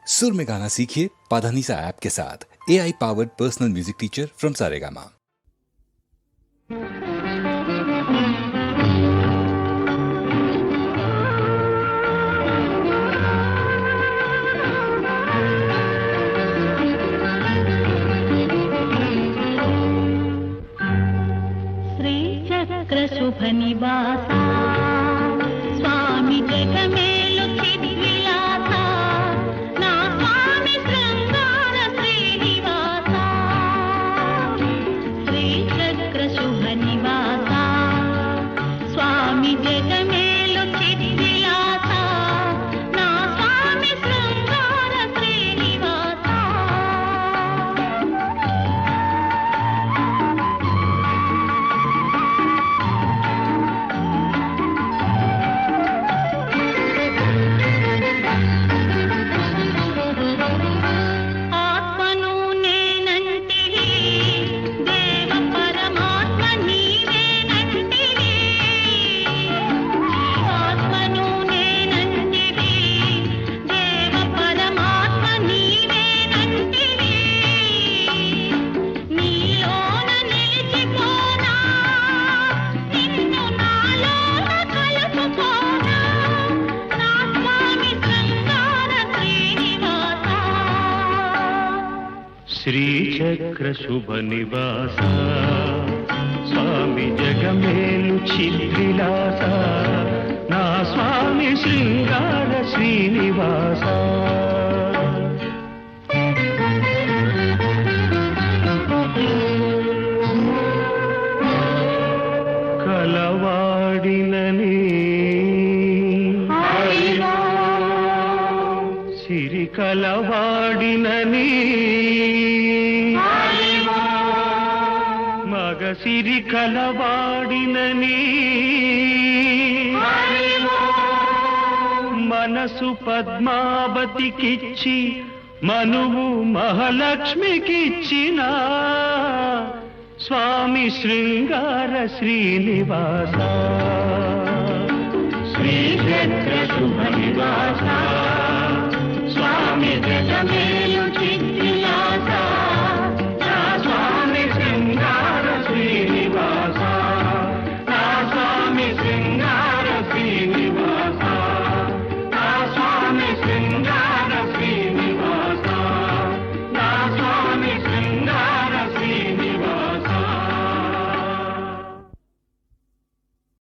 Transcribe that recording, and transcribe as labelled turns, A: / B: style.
A: सुर में गाना सीखिए पाधानीसा ऐप के साथ। AI powered personal music teacher from Saregama.
B: Shri चक्र शुभ निवासा स्वामी जगमेलु चिद्विलासा ना स्वामी शृंगार श्रीनिवासा। श्री चक्र शुभ निवासा स्वामी जगमेलु चिद्विलासा ना स्वामी शृंगार श्रीनिवासा। ఆత్మను నేనంటివి దేవ పరమాత్మ నీవేనంటివి। ఆత్మను నేనంటివి దేవ పరమాత్మ నీవేనంటివి। నీలోన నిలిచిపోనా నిన్ను నాలోన కలుపుకోనా నా స్వామి శృంగార శ్రీనివాసా।
C: శ్రీచక్ర శుభ నివాస స్వామి జగమేలు చిద్విలాస నా స్వామి శృంగార శ్రీనివాస। కలవాడినని సిరి కలవాడినని మగ సిరి కలవాడినని మనసు పద్మావతికిచ్చి మనువు మహాలక్ష్మికిచ్చిన స్వామి శృంగార శ్రీనివాస। శ్రీచక్ర శుభ నివాస స్వామి జగమే